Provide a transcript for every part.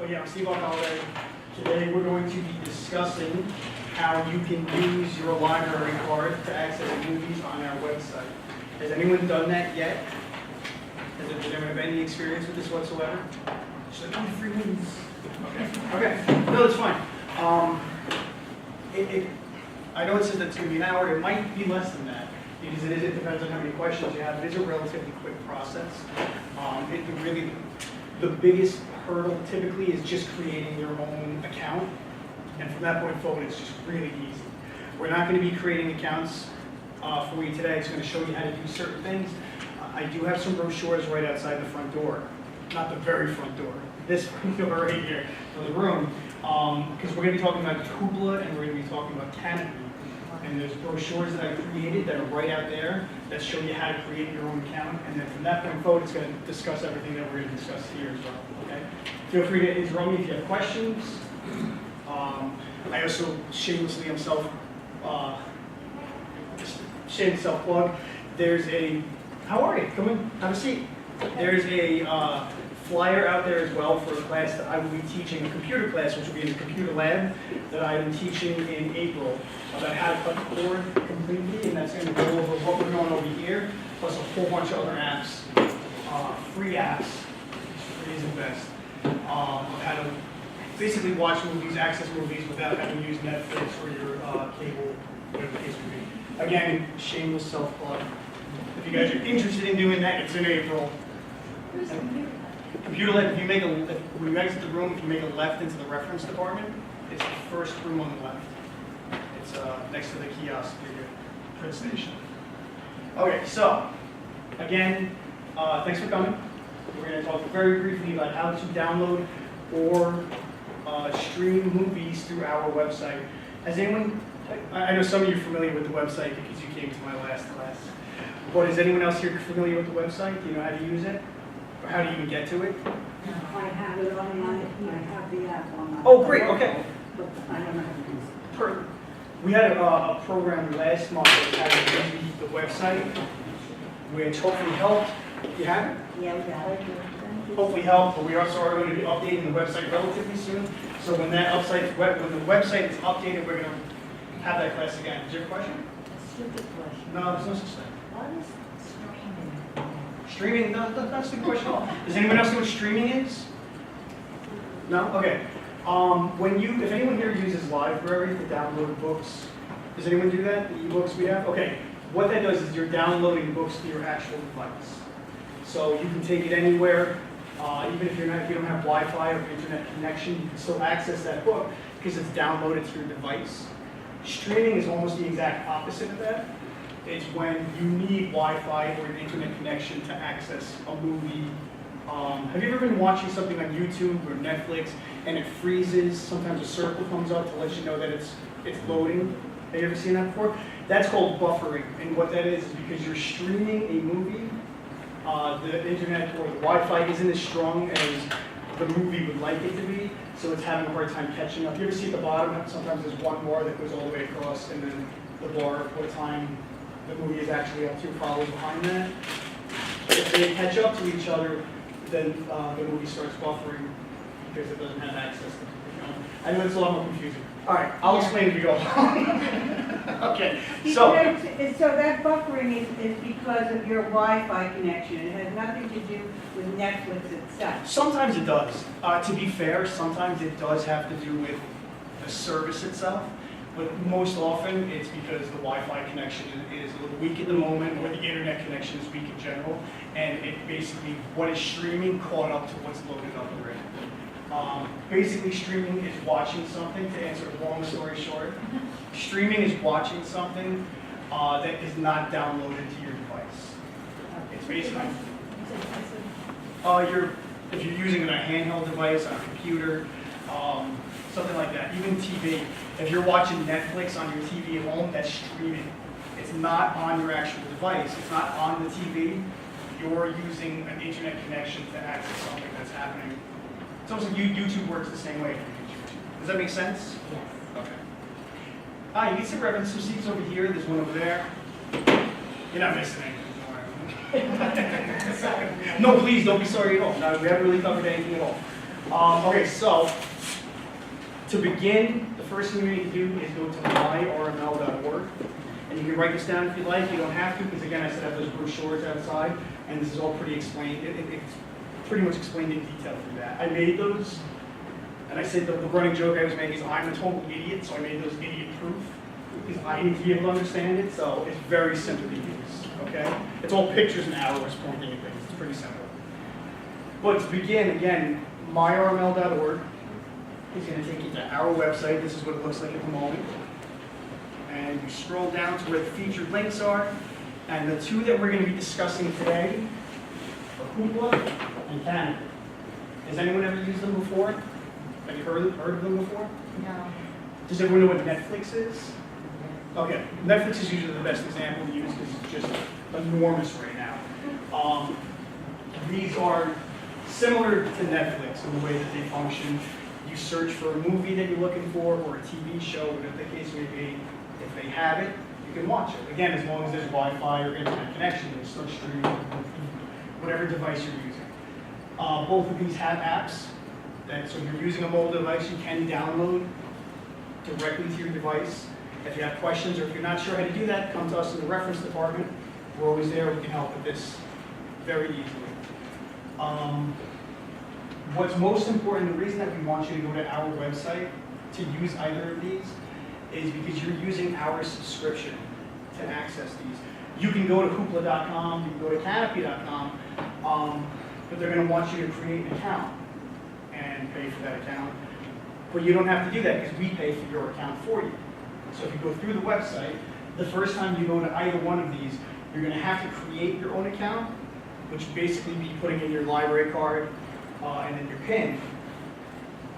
Oh yeah, I'm Steve Alcalde. Today we're going to be discussing how you can use your library card to access movies on our website. Has anyone done that yet? Does anyone have any experience with this whatsoever? Just like, free movies. Okay. No, that's fine. I know it says that it's going to be an hour. It might be less than that because it depends on how many questions you have. It is a relatively quick process. The biggest hurdle typically is just creating your own account. And from that point forward, it's just really easy. We're not going to be creating accounts for you today. It's going to show you how to do certain things. I do have some brochures right outside the front door. Not the very front door. This front door right here for the room. Because we're going to be talking about Kubla and we're going to be talking about Canopy. And there's brochures that I created that are right out there that show you how to create your own account. And then from that point forward, it's going to discuss everything that we're going to discuss here as well. Okay? Feel free to interrupt me if you have questions. I also shamelessly shameless self-plug. There's a, how are you? Come in, have a seat. There's a flyer out there as well for a class that I will be teaching, a computer class, which will be in the computer lab, that I am teaching in April about how to cut the cord completely, and that's going to go over what we're going over here, plus a whole bunch of other apps, free apps, free is the best, of how to basically watch movies, access movies without having to use Netflix or your cable, whatever the case may be. Again, shameless self-plug. If you guys are interested in doing that, it's in April. Computer lab, when you exit the room, if you make a left into the reference department, it's the first room on the left. It's next to the kiosk for your print station. Okay, so, again, thanks for coming. We're going to talk very briefly about how to download or stream movies through our website. Has anyone, I know some of you are familiar with the website because you came to my last class, but is anyone else here familiar with the website? Do you know how to use it? Or how do you even get to it? I have it on my, I have the app on my. Oh, great, okay. But I don't know how to use it. We had a program last month that had the website, which hopefully helped. You have it? Yeah, we got it. Hopefully helped, but we also are going to be updating the website relatively soon. So when the website is updated, we're going to have that class again. Is there a question? Stupid question. No, there's no such thing. What is streaming? Streaming? No, that's the question at all. Does anyone else know what streaming is? No? Okay. If anyone here uses Library to download books, does anyone do that? The ebooks we have? Okay. What that does is you're downloading books to your actual device. So you can take it anywhere, even if you don't have Wi-Fi or internet connection, you can still access that book because it's downloaded to your device. Streaming is almost the exact opposite of that. It's when you need Wi-Fi or an internet connection to access a movie. Have you ever been watching something on YouTube or Netflix and it freezes? Sometimes a circle comes up to let you know that it's loading. Have you ever seen that before? That's called buffering. And what that is because you're streaming a movie. The internet or the Wi-Fi isn't as strong as the movie would like it to be, so it's having a hard time catching up. You ever see at the bottom, sometimes there's one bar that goes all the way across, and then the bar of what time the movie is actually up to follows behind that. If they catch up to each other, then the movie starts buffering because it doesn't have access to it. I know it's a lot more confusing. All right, I'll explain as we go. Okay, so that buffering is because of your Wi-Fi connection. It has nothing to do with Netflix itself. sometimes it does. To be fair, sometimes it does have to do with the service itself, but most often it's because the Wi-Fi connection is a little weak at the moment, or the internet connection is weak in general, and it basically, what is streaming caught up to what's loaded up already. Basically, streaming is watching something, to answer a long story short. Streaming is watching something that is not downloaded to your device. It's basically, if you're using it on a handheld device, on a computer, something like that, even TV. If you're watching Netflix on your TV at home, that's streaming. It's not on your actual device. It's not on the TV. You're using an internet connection to access something that's happening. It's almost like YouTube works the same way. Does that make sense? Yes. Okay. You can sit reference some seats over here. There's one over there. You're not missing anything. Don't worry. No, please don't be sorry at all. No, we haven't really covered anything at all. Okay, so to begin, the first thing you need to do is go to myrml.org. And you can write this down if you like. You don't have to, because again, I said I have those brochures outside, and this is all pretty explained. It's pretty much explained in detail through that. I made those, and I said the running joke I was making is I'm a total idiot, so I made those idiot-proof, because I need to be able to understand it, so it's very simple to use, okay? It's all pictures and arrows pointing at things. It's pretty simple. But to begin, again, myrml.org is going to take you to our website. This is what it looks like at the moment. And you scroll down to where the featured links are. And the two that we're going to be discussing today are Hoopla and Canopy. Has anyone ever used them before? Have you heard of them before? No. Does everyone know what Netflix is? Okay, Netflix is usually the best example to use because it's just enormous right now. These are similar to Netflix in the way that they function. You search for a movie that you're looking for or a TV show, whatever the case may be. If they have it, you can watch it. Again, as long as there's Wi-Fi or internet connection, you'll start streaming whatever device you're using. Both of these have apps. So if you're using a mobile device, you can download directly to your device. If you have questions or if you're not sure how to do that, come to us in the reference department. We're always there. We can help with this very easily. What's most important, the reason that we want you to go to our website to use either of these is because you're using our subscription to access these. You can go to hoopla.com, you can go to canopy.com, but they're going to want you to create an account and pay for that account. But you don't have to do that because we pay for your account for you. So if you go through the website, the first time you go to either one of these, you're going to have to create your own account, which basically be putting in your library card and then your PIN,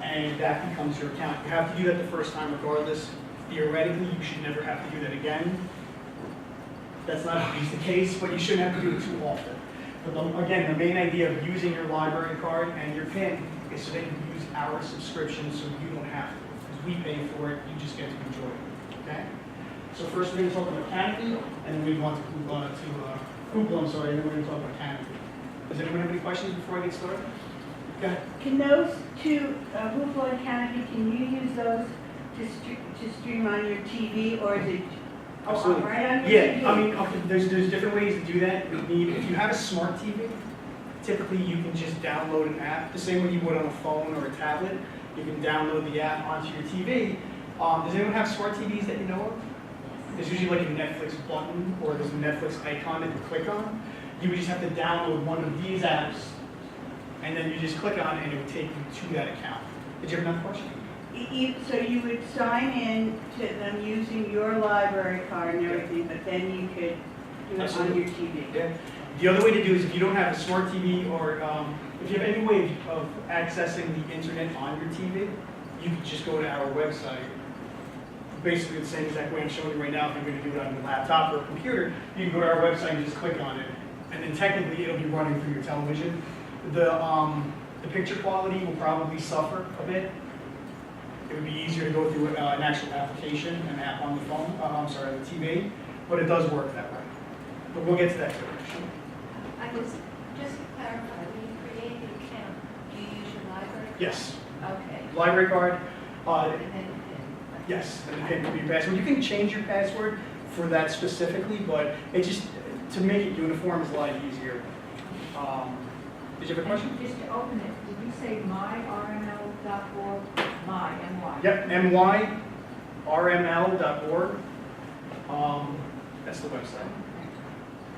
and that becomes your account. You have to do that the first time regardless. Theoretically, you should never have to do that again. That's not always the case, but you shouldn't have to do it too often. But again, the main idea of using your library card and your PIN is so that you can use our subscription so you don't have to. Because we pay for it, you just get to enjoy it. Okay? So first we're going to talk about Canopy, and then we move on to Hoopla, and then we're going to talk about Canopy. Does anyone have any questions before I get started? Go ahead. Can those two, Hoopla and Canopy, can you use those to stream on your TV, or is it Absolutely. right on your TV? Yeah, I mean, there's different ways to do that. If you have a smart TV, typically you can just download an app, the same way you would on a phone or a tablet. You can download the app onto your TV. Does anyone have smart TVs that you know of? There's usually like a Netflix button or there's a Netflix icon that you click on. You would just have to download one of these apps, and then you just click on it and it would take you to that account. Did you have another question? So you would sign in to them using your library card and everything, but then you could do it on your TV. Yeah. The other way to do is if you don't have a smart TV or if you have any way of accessing the internet on your TV, you can just go to our website. Basically the same exact way I'm showing you right now. If you're going to do it on your laptop or a computer, you can go to our website and just click on it. And then technically it'll be running through your television. The picture quality will probably suffer a bit. It would be easier to go through an actual application, an app on the phone, the TV, but it does work that way. But we'll get to that too. I was, just to clarify, when you create the account, do you use your library? Yes. Okay. Library card. And then PIN. Yes, and the PIN would be your password. You can change your password for that specifically, but it just, to make it uniform is a lot easier. Did you have a question? And just to open it, did you say myrml.org? My, M-Y. Yep, myrml.org. That's the website.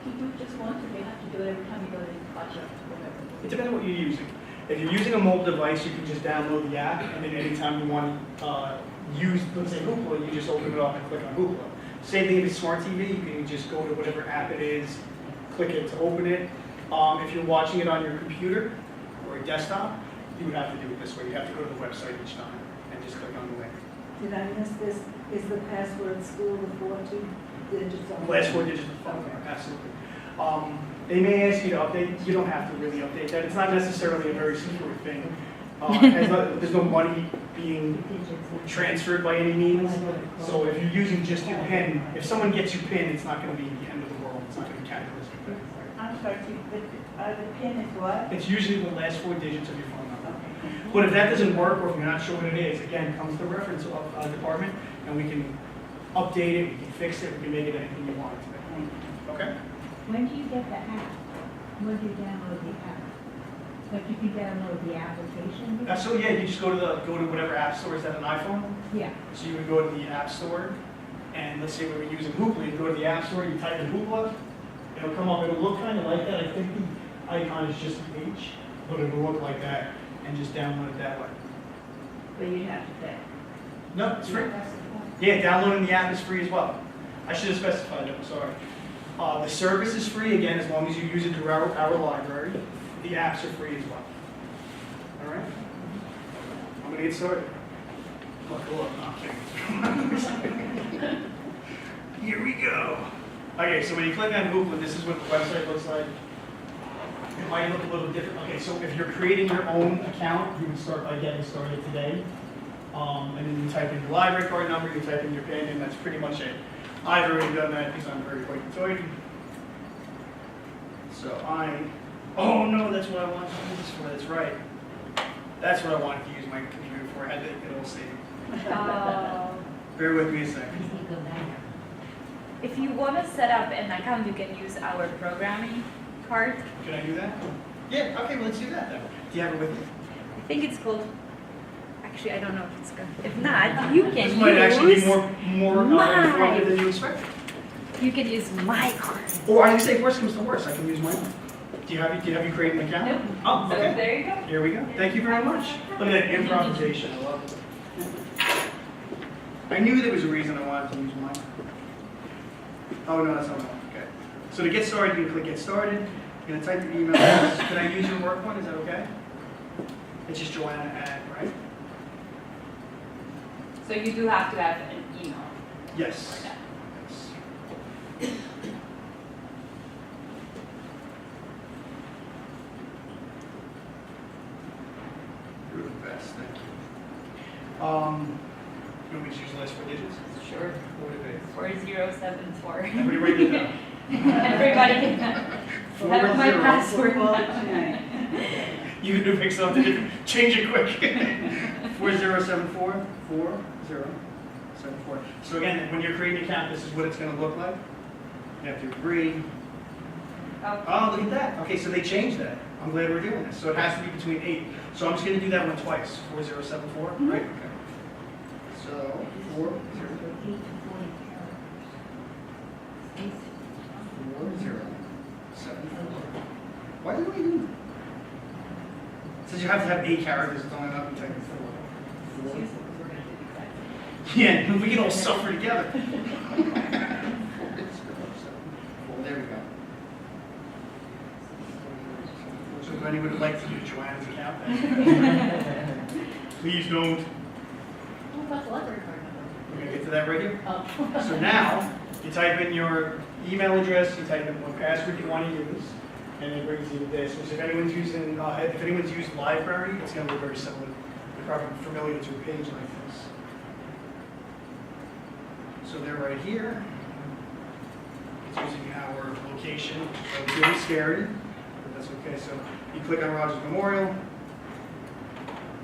Can you just want to, they have to do it every time you go to the budget, whatever. It depends on what you're using. If you're using a mobile device, you can just download the app, and then anytime you want to use, let's say Hoopla, you just open it up and click on Hoopla. Same thing if it's smart TV, you can just go to whatever app it is, click it to open it. If you're watching it on your computer or a desktop, you would have to do it this way. You have to go to the website each time and just click on the link. Did I miss this? Is the password school the 14 digits? The last 4 digits of the phone number, absolutely. They may ask you to update. You don't have to really update that. It's not necessarily a very secure thing. There's no money being transferred by any means. So if you're using just your PIN, if someone gets your PIN, it's not going to be the end of the world. It's not going to be cataclysmic. I'm sorry, the PIN is what? It's usually the last 4 digits of your phone number. Okay. But if that doesn't work, or if you're not sure what it is, again, come to the reference department, and we can update it, we can fix it, we can make it anything you want it to be. Okay? When do you get the app? When do you download the app? Like you can download the application? So yeah, you just go to whatever app store is that an iPhone. Yeah. So you would go to the app store, and let's say we were using Hoopla, you go to the app store, you type in Hoopla, it'll come up, it'll look kind of like that. I think the icon is just an H, but it'll look like that, and just download it that way. But you'd have to pay. No, it's free. Yeah, downloading the app is free as well. I should have specified that, I'm sorry. The service is free, again, as long as you use it through our library. The apps are free as well. All right? I'm gonna get started. Buckle up, no, I'm kidding. Here we go. Okay, so when you click on Hoopla, this is what the website looks like. It might look a little different. Okay, so if you're creating your own account, you would start by getting started today. And then you type in your library card number, you type in your PIN, and that's pretty much it. I've already done that because I'm very quick and tidy. So oh no, that's what I wanted to use this for, that's right. That's what I wanted to use my computer for, I had to get it all saved. Bear with me a second. If you want to set up an account, you can use our programming card. Can I do that? Yeah, okay, well, let's do that then. Do you have it with you? I think it's called. Actually, I don't know if it's good. If not, you can This use. might actually be more mine. informative than you expected. You can use my card. Or I can say, worst comes to worst, I can use my own. Do you have created an account? Nope. Oh, So okay. there you go. Here we go. Thank you very much. Look at that improvisation. I love it. I knew there was a reason I wanted to use mine. Oh, no, that's not mine. Okay. So to get started, you can click Get Started. You're going to type your email address. Can I use your work one? Is that okay? It's just Joanna at, right? So you do have to have an email. Yes. for that. Yes. You're the best. Thank you. You want me to use the last 4 digits? Sure. What would it be? 4074. Everybody write it down. Everybody can have my 40. password. Call it tonight. You can do pick something different. Change it quick. 4074 4074. So again, when you're creating an account, this is what it's going to look like. You have to agree. Oh, look at that. Okay, so they changed that. I'm glad we're doing this. So it has to be between 8. So I'm just going to do that one twice. 4074. Right. Okay. So 4074. Why do we do that? It says you have to have 8 characters. It's only enough to type in 4. Yeah, we can all suffer together. Well, there we go. So if anyone would like to do Joanna's account, please don't. What about the library card number? We're going to get to that right here. Oh. So now, you type in your email address, you type in what password you want to use, and it brings you to this. Which if anyone's used library, it's going to look very similar. You're probably familiar to a page like this. So they're right here. It's using our location, which is really scary, but that's okay. So you click on Rogers Memorial.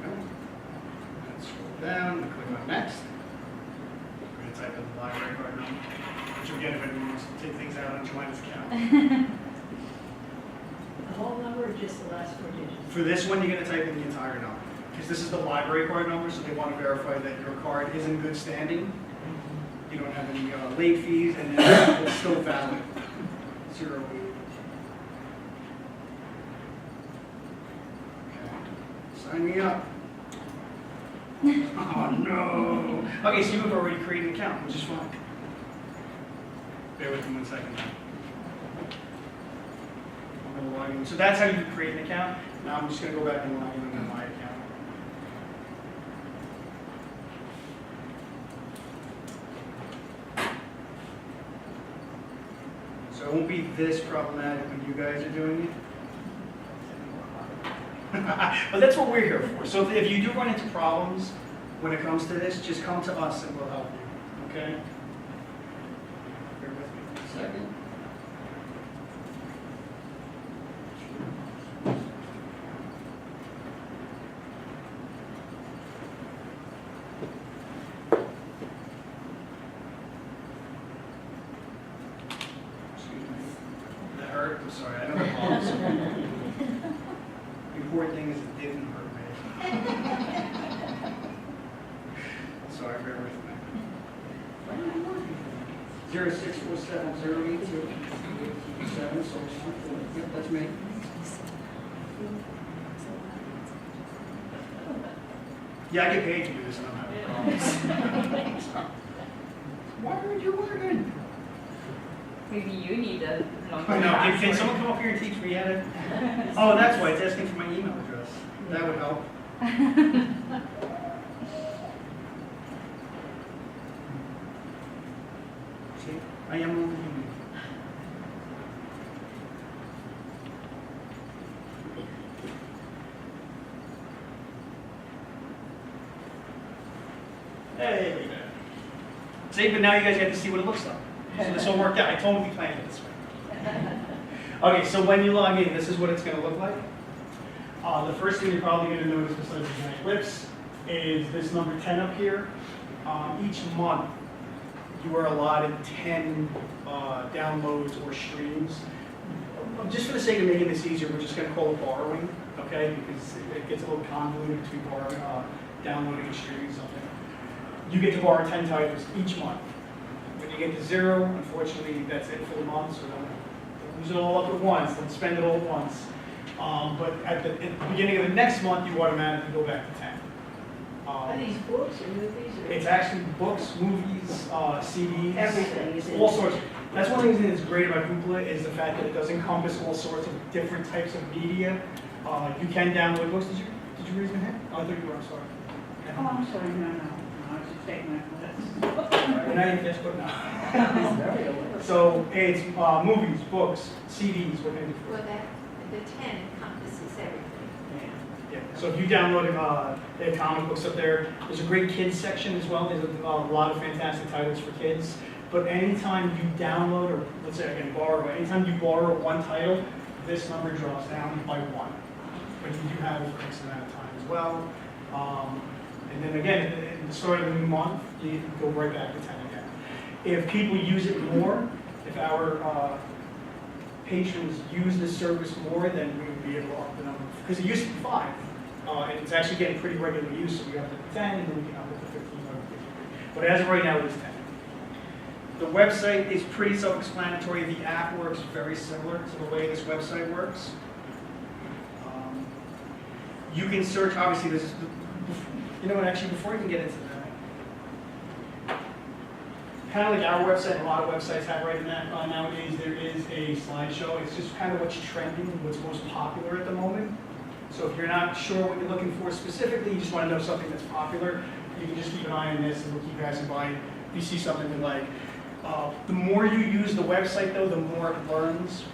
And scroll down, and click on Next. We're going to type in the library card number, which again, if anyone wants to take things out on Joanna's account. The whole number or just the last 4 digits? For this one, you're going to type in the entire number, because this is the library card number, so they want to verify that your card is in good standing. You don't have any late fees, and then it's still valid. 0. Okay. Sign me up. Oh no. Okay, so you've already created an account, which is fine. Bear with me 1 second. I'm going to log in. So that's how you create an account. Now I'm just going to go back and log in on my account. So it won't be this problematic when you guys are doing it. But that's what we're here for. So if you do run into problems when it comes to this, just come to us and we'll help you. Okay? Bear with me for a second. I'm sorry, I know it bothers me. The important thing is it didn't hurt me. Sorry for everything. 0647082 7, so yep, that's me. Yeah, I get paid to do this, and I'm having problems. Why aren't you working? Maybe you need a long I know, can someone come up here and teach me how to? Oh, that's why, it's asking for my email address. That would help. See, I am only human. Hey, look at that. See, but now you guys get to see what it looks like. So this all worked out. I totally planned it this way. Okay, so when you log in, this is what it's going to look like. The first thing you're probably going to notice besides the giant lips is this number 10 up here. Each month, you are allotted 10 downloads or streams. Just for the sake of making this easier, we're just going to call it borrowing, okay? Because it gets a little convoluted between borrowing, downloading and streaming something. You get to borrow 10 titles each month. When you get to 0, unfortunately, that's it for the month, so don't use it all up at once, don't spend it all at once. But at the beginning of the next month, you automatically go back to 10. Are these books or movies or? It's actually books, movies, CDs. Everything is in. All sorts. That's one of the things that's great about Hoopla is the fact that it does encompass all sorts of different types of media. You can download books. Did you raise your hand? Oh, I thought you were. I'm sorry. Oh, I'm sorry, no, I was just taking my class. And I didn't but no. So it's movies, books, CDs, what can you do for Well, it? that, the 10 encompasses everything. Yeah. So if you download they have comic books up there. There's a great kids section as well. There's a lot of fantastic titles for kids. But anytime you download, or let's say again borrow, anytime you borrow one title, this number drops down by 1. But you do have it for X amount of time as well. And then again, at the start of the new month, you go right back to 10 again. If people use it more, if our patrons use this service more, then we would be able to up the number. Because it used to be 5, and it's actually getting pretty regular use, so we up it to 10, and then we can up it to 15 or 53. But as of right now, it is 10. The website is pretty self-explanatory. The app works very similar to the way this website works. You can search, obviously, this is, you know what, actually, before I can get into that, kind of like our website, a lot of websites have right in that nowadays, there is a slideshow. It's just kind of what's trending, what's most popular at the moment. So if you're not sure what you're looking for specifically, you just want to know something that's popular, you can just keep an eye on this and we'll keep passing by. If you see something you like. The more you use the website, though, the more it learns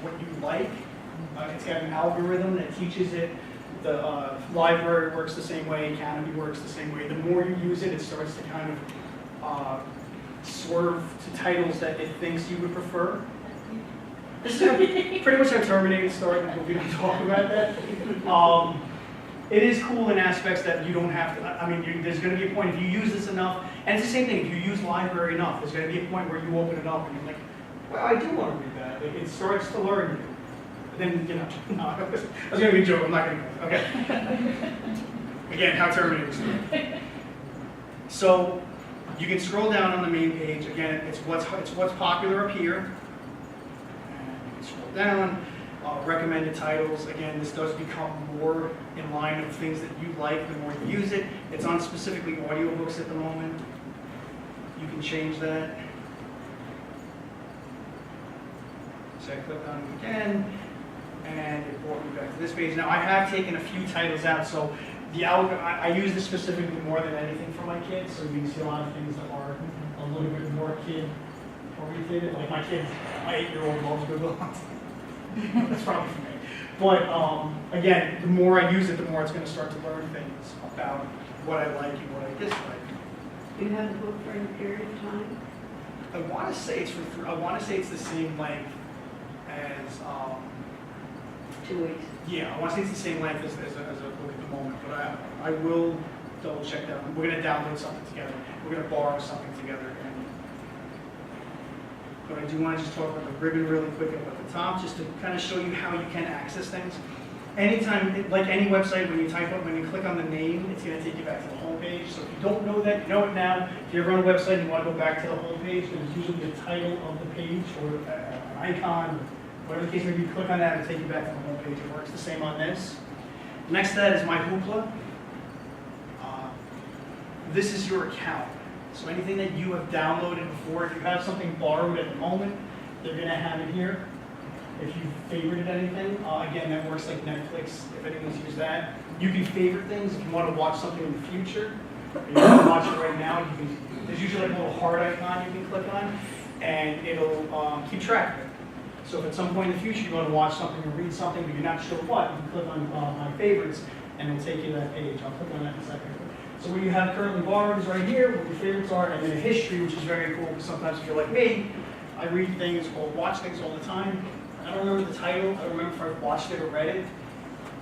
what you like. It's got an algorithm that teaches it. The library works the same way, Academy works the same way. The more you use it, it starts to kind of swerve to titles that it thinks you would prefer. This is pretty much how Terminator started, but we don't talk about that. It is cool in aspects that you don't have to, I mean, there's going to be a point if you use this enough, and it's the same thing, if you use library enough, there's going to be a point where you open it up and you're like, well, I do want to read that. It starts to learn you. But then, you know, no, I was going to be a joke, I'm not going to, okay. Again, how Terminator started. So, you can scroll down on the main page. Again, it's what's popular up here. And you can scroll down. Recommended titles. Again, this does become more in line with things that you like the more you use it. It's on specifically audiobooks at the moment. You can change that. So I click on it again, and it brought me back to this page. Now I have taken a few titles out, so I use this specifically more than anything for my kids. So you can see a lot of things that are a little bit more kid oriented. Like my 8-year-old loves Google. That's probably for me. But again, the more I use it, the more it's going to start to learn things about what I like and what I dislike. Do you have the book for any period of time? I want to say it's the same length as 2 weeks. yeah. I want to say it's the same length as a book at the moment. But I will double check that. We're going to download something together. We're going to borrow something together. And but I do want to just talk about the ribbon really quick up at the top, just to kind of show you how you can access things. Anytime, like any website, when you click on the name, it's going to take you back to the home page. So if you don't know that, you know it now. If you're ever on a website and you want to go back to the home page, there's usually the title of the page or an icon, whatever the case may be. You click on that and take you back to the home page. It works the same on this. Next to that is my Hoopla. This is your account. So anything that you have downloaded before, if you have something borrowed at the moment, they're going to have it here. If you favorited anything, again, that works like Netflix, if anyone's used that. You can favorite things if you want to watch something in the future. If you want to watch it right now, there's usually like a little heart icon you can click on, and it'll keep track of it. So if at some point in the future you want to watch something or read something, but you're not sure what, you can click on my favorites, and it'll take you to that page. I'll click on that in a second. So what you have currently borrowed is right here, what your favorites are, and then a history, which is very cool, because sometimes if you're like me, I read things or watch things all the time. I don't remember the title, I don't remember if I've watched it or read it.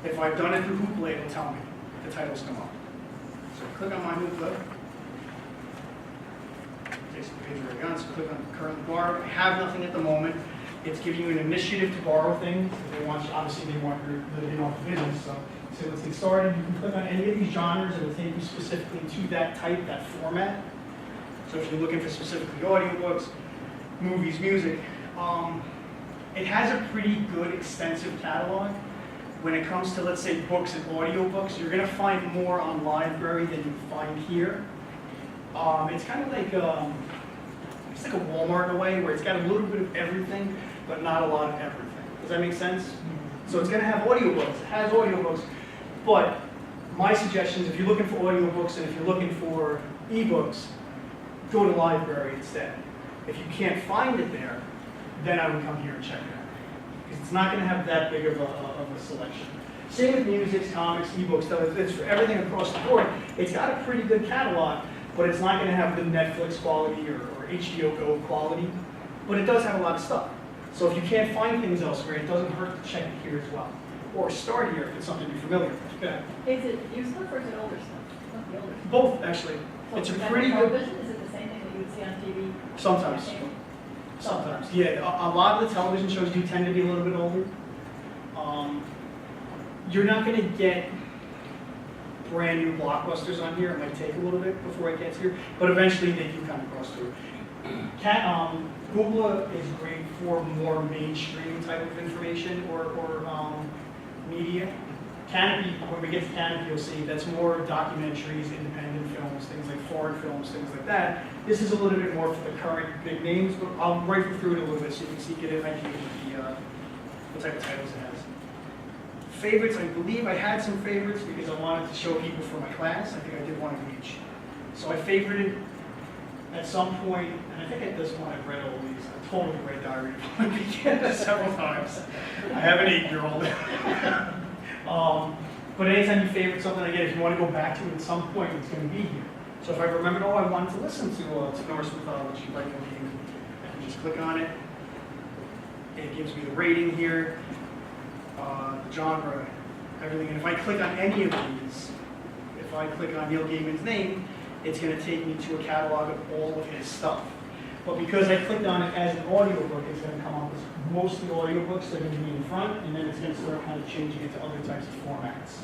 If I've done it through Hoopla, it'll tell me. The titles come up. So click on my Hoopla. Takes the page right on, so click on current borrowed. I have nothing at the moment. It's giving you an initiative to borrow things. If they want, obviously they want the business. So let's get started. You can click on any of these genres. It'll take you specifically to that type, that format. So if you're looking for specifically audiobooks, movies, music, it has a pretty good extensive catalog. When it comes to, let's say, books and audiobooks, you're going to find more on library than you find here. It's kind of like it's like a Walmart in a way, where it's got a little bit of everything, but not a lot of everything. Does that make sense? So it's going to have audiobooks. It has audiobooks, but my suggestion is if you're looking for audiobooks and if you're looking for ebooks, go to library instead. If you can't find it there, then I would come here and check it out, because it's not going to have that big of a selection. Same with music, comics, ebooks, stuff. It's for everything across the board. It's got a pretty good catalog, but it's not going to have the Netflix quality or HBO Go quality, but it does have a lot of stuff. So if you can't find things elsewhere, it doesn't hurt to check it here as well. Or start here if it's something you're familiar with. Okay. Is it new stuff or is it older stuff? What's the older stuff? Both, actually. It's a pretty good... Television? Is it the same thing that you would see on TV? Sometimes. Sometimes. Yeah, a lot of the television shows do tend to be a little bit older. You're not going to get brand new blockbusters on here. It might take a little bit before it gets here, but eventually they do kind of cross through. Google is great for more mainstream type of information or media. Canopy, when we get to Canopy, you'll see that's more documentaries, independent films, things like foreign films, things like that. This is a little bit more for the current big names, but I'll rifle through it a little bit so you can see, get an idea of what type of titles it has. Favorites, I believe I had some favorites because I wanted to show people for my class. I think I did one of each. So I favorited at some point, and I think at this point I've read all these. I totally read Diary of a Wimpy several times. I have an 8-year-old. But anytime you favorite something, again, if you want to go back to it at some point, it's going to be here. So if I remembered, oh, I wanted to listen to Norse mythology, like I can just click on it. It gives me the rating here, the genre, everything. And if I click on any of these, if I click on Neil Gaiman's name, it's going to take me to a catalog of all of his stuff. But because I clicked on it as an audiobook, it's going to come up as mostly audiobooks that are going to be in front, and then it's going to start kind of changing into other types of formats.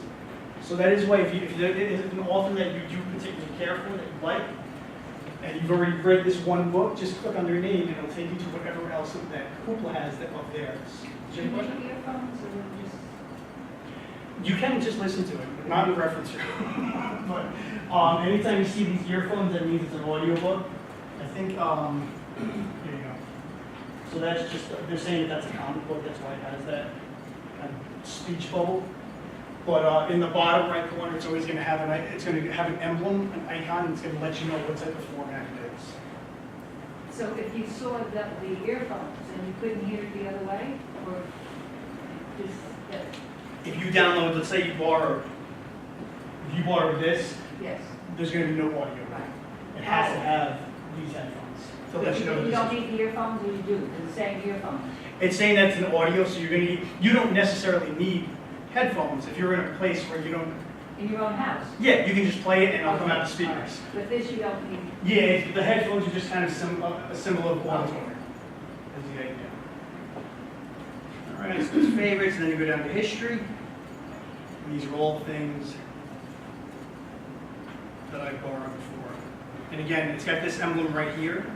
So that is why if there is an author that you do particularly care for, that you like, and you've already read this one book, just click on their name and it'll take you to whatever else that Hoopla has that of theirs. Is there any question? You can just listen to it, but not in the reference room. But anytime you see these earphones, that means it's an audiobook. I think, here you go. So that's just, they're saying that that's a comic book, that's why it has that kind of speech bubble. But in the bottom right corner, it's always going to have an emblem, an icon, and it's going to let you know what type of format it is. So if you saw the earphones and you couldn't hear it the other way, or just that? If you download, let's say you borrow this, Yes. there's going to be no audio. Right. It has to have these headphones. To let you know You this don't is- need the earphones, or you do? It's the same earphones? It's saying that's an audio, so you don't necessarily need headphones if you're in a place where you don't. In your own house? Yeah, you can just play it and it'll come out the speakers. Right. But this you don't need? Yeah, the headphones are just kind of a symbol of auditory. is the idea. All right, so there's favorites, and then you go down to history. And these are all things that I borrowed before. And again, it's got this emblem right here.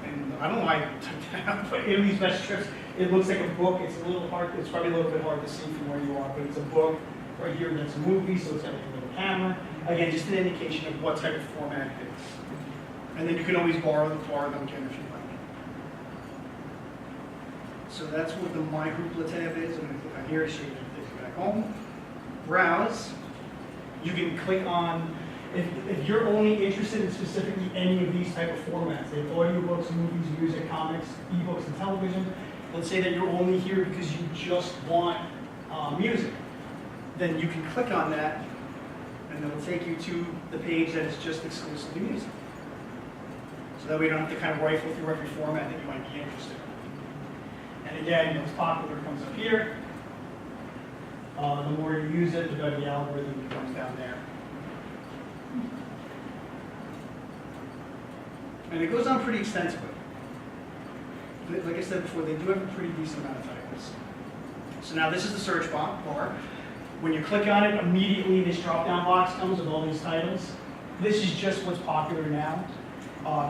And I don't know why I took that out, but Italy's Best Trips, it looks like a book. It's a little hard, it's probably a little bit hard to see from where you are, but it's a book. Right here, that's a movie, so it's got like a little camera. Again, just an indication of what type of format it is. And then you can always borrow them again if you like. So that's what the My Hoopla tab is. I'm going to click on here, show you that takes you back home. Browse. You can click on, if you're only interested in specifically any of these type of formats, they have audiobooks, movies, music, comics, ebooks, and television. Let's say that you're only here because you just want music. Then you can click on that, and it will take you to the page that is just exclusively music. So that way you don't have to kind of rifle through every format that you might be interested in. And again, the most popular comes up here. The more you use it, the better the algorithm becomes down there. And it goes on pretty extensively. Like I said before, they do have a pretty decent amount of titles. So now this is the search bar. When you click on it, immediately this drop-down box comes with all these titles. This is just what's popular now.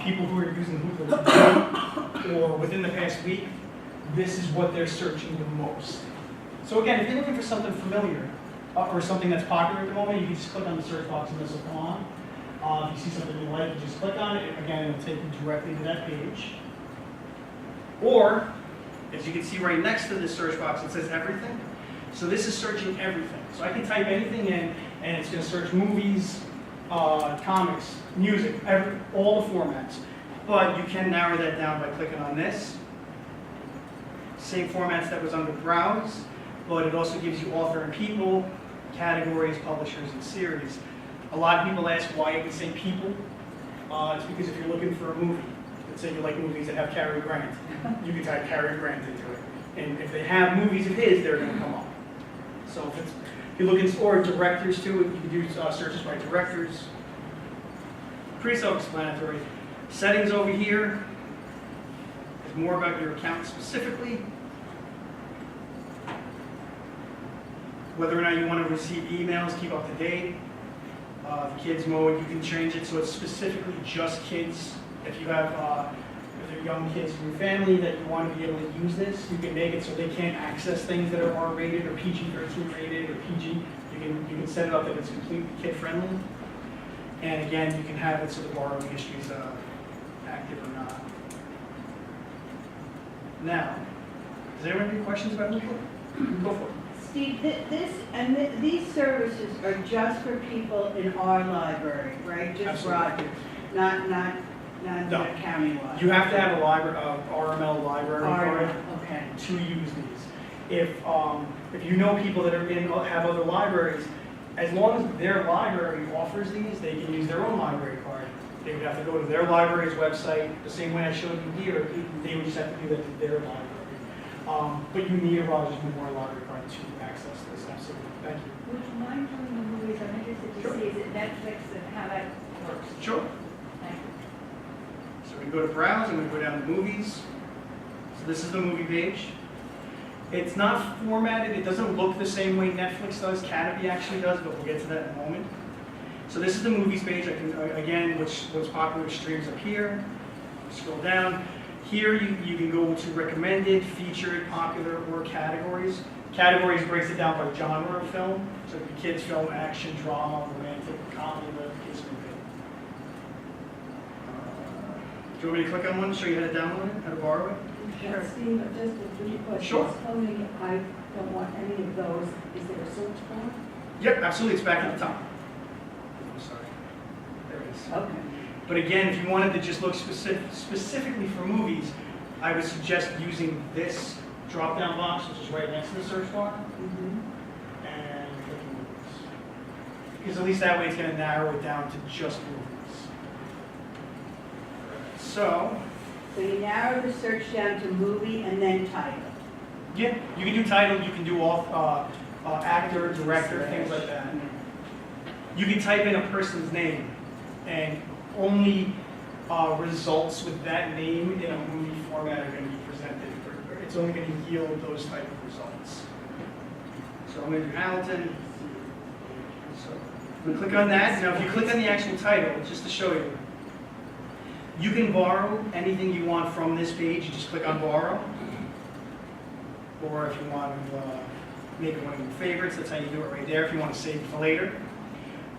People who are using Hoopla today or within the past week, this is what they're searching the most. So again, if you're looking for something familiar or something that's popular at the moment, you can just click on the search box and this will come on. If you see something you like, you just click on it. Again, it'll take you directly to that page. Or, as you can see right next to this search box, it says everything. So this is searching everything. So I can type anything in, and it's going to search movies, comics, music, all the formats. But you can narrow that down by clicking on this. Same formats that was under Browse, but it also gives you author and people, categories, publishers, and series. A lot of people ask why you can say people. It's because if you're looking for a movie, let's say you like movies that have Cary Grant, you can type Cary Grant into it. And if they have movies of his, they're going to come up. So if you're looking for directors too, you can do searches by directors. Pretty self-explanatory. Settings over here is more about your account specifically. Whether or not you want to receive emails, keep up to date. The kids mode, you can change it so it's specifically just kids. If you have if they're young kids in your family that you want to be able to use this, you can make it so they can't access things that are R-rated or PG-13 rated or PG. You can set it up that it's completely kid-friendly. And again, you can have it so the borrowing history is active or not. Now, does anyone have any questions about Hoopla? Go for it. Steve, these services are just for people in our library, right? Just Absolutely. Rogers, not No. countywide. You have to have a RML library card Okay. to use these. If you know people that have other libraries, as long as their library offers these, they can use their own library card. They would have to go to their library's website, the same way I showed you here, they would just have to do that to their library. But you need a Rogers Memorial Library card to access this, absolutely. Thank you. Would you mind showing the movies? I'm interested to Sure. see, is it Netflix and how that works? Sure. Thank you. So we go to Browse and we go down to Movies. So this is the movie page. It's not formatted, it doesn't look the same way Netflix does, Canopy actually does, but we'll get to that in a moment. So this is the movies page, again, what's popular streams up here. Scroll down. Here you can go to recommended, featured, popular, or categories. Categories breaks it down by genre of film. So it could be kids film, action, drama, romantic, comedy, whatever the case may be. Do you want me to click on one, show you how to download it, how to borrow it? Sure. Steve, just a few questions. Sure. Only I don't want any of those. Is there a search bar? Yep, absolutely, it's back at the top. I'm sorry. There it is. Okay. But again, if you wanted to just look specifically for movies, I would suggest using this drop-down box, which is right next to the search bar, and clicking movies. Because at least that way it's going to narrow it down to just movies. So you narrow the search down to movie and then title. yeah, you can do title, you can do all actor, director, things like that. You can type in a person's name, and only results with that name in a movie format are going to be presented. It's only going to yield those type of results. So I'm going to do Hamilton. So I'm going to click on that. Now, if you click on the actual title, just to show you, you can borrow anything you want from this page. You just click on borrow. Or if you want to make it one of your favorites, that's how you do it right there if you want to save it for later.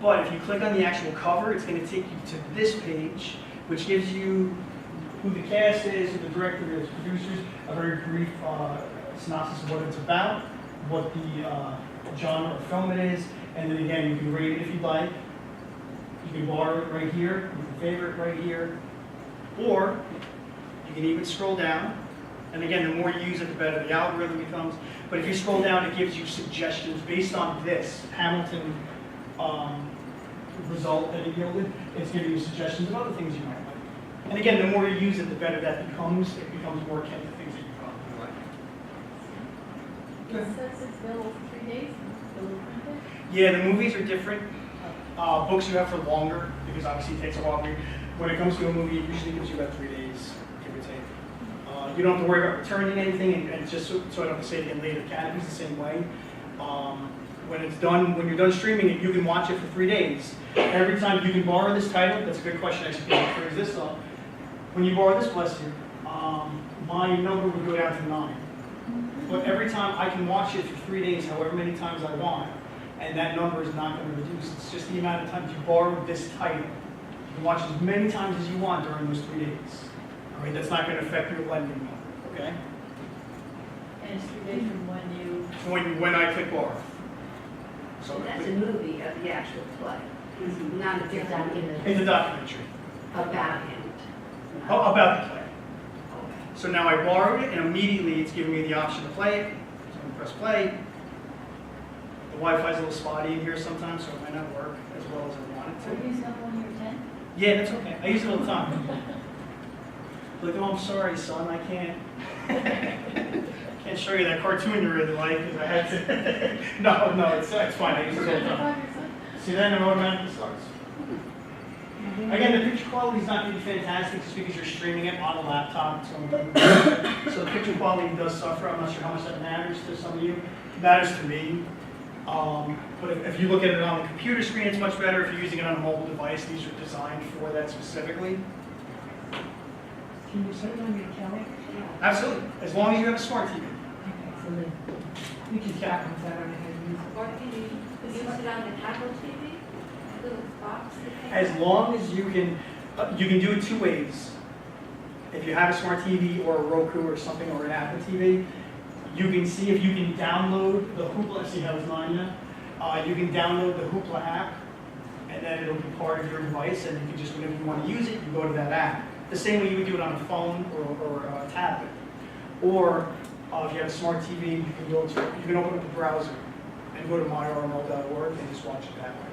But if you click on the actual cover, it's going to take you to this page, which gives you who the cast is, who the director is, producers, a very brief synopsis of what it's about, what the genre of film it is, and then again, you can rate it if you'd like. You can borrow it right here, with your favorite right here, or you can even scroll down. And again, the more you use it, the better the algorithm becomes. But if you scroll down, it gives you suggestions based on this Hamilton result that it yielded. It's giving you suggestions of other things you might like. And again, the more you use it, the better that becomes. It becomes more akin to things that you probably like. It says it's available for 3 days, available printed. Yeah, the movies are different. Books you have for longer, because obviously it takes a while. When it comes to a movie, it usually gives you about 3 days, give or take. You don't have to worry about returning anything, and just so I don't have to say it again later, Canopy's the same way. When it's done, when you're done streaming it, you can watch it for 3 days. Every time you can borrow this title, that's a good question, actually, because this up. When you borrow this, bless you, my number would go down to 9. But every time I can watch it for 3 days, however many times I want, and that number is not going to reduce. It's just the amount of times you borrow this title. You can watch as many times as you want during those 3 days. All right, that's not going to affect your lending number, okay? And it's 3 days from when you. When I click borrow. So That's a movie of the actual play, not a documentary it's a documentary. about him. Oh, about the play. So now I borrowed it, and immediately it's giving me the option to play it. So I'm going to press play. The Wi-Fi is a little spotty in here sometimes, so it might not work as well as I want it Are to. you using that one year 10? Yeah, that's okay. I use it all the time. Like, oh, I'm sorry, son, I can't show you that cartoon you really like because I had to. no, it's fine. I use it all the time. See that, and it automatically starts. Again, the picture quality is not going to be fantastic just because you're streaming it on a laptop. So the picture quality does suffer. I'm not sure how much that matters to some of you. It matters to me. But if you look at it on the computer screen, it's much better. If you're using it on a mobile device, these are designed for that specifically. Can you put it on your telly? Absolutely, as long as you have a smart TV. Okay, so then, we can start once I don't know how to use it. Or can you use it on an Apple TV? A little box? that they As have? long as you can do it 2 ways. If you have a smart TV or a Roku or something or an Apple TV, you can see if you can download the Hoopla. See how it's mine now? You can download the Hoopla app, and then it'll be part of your device, and you can just, whenever you want to use it, you go to that app. The same way you would do it on a phone or a tablet. Or if you have a smart TV, you can open up the browser and go to myrml.org and just watch it that way.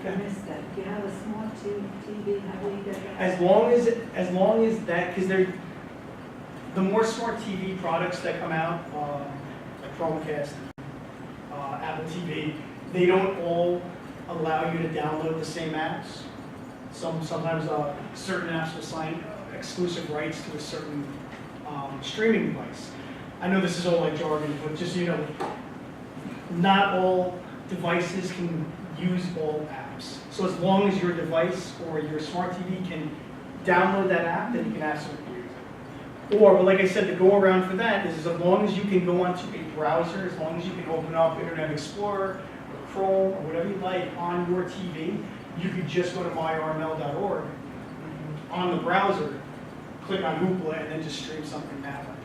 I missed that. If you have a smart TV, how do you get that? As long as that, because the more smart TV products that come out, like Chromecast, Apple TV, they don't all allow you to download the same apps. Sometimes certain apps will sign exclusive rights to a certain streaming device. I know this is all like jargon, but just so you know, not all devices can use all apps. So as long as your device or your smart TV can download that app, then you can absolutely use it. Or, but like I said, the go around for that is as long as you can go onto a browser, as long as you can open up Internet Explorer or Chrome or whatever you like on your TV, you could just go to myrml.org on the browser, click on Hoopla, and then just stream something that way.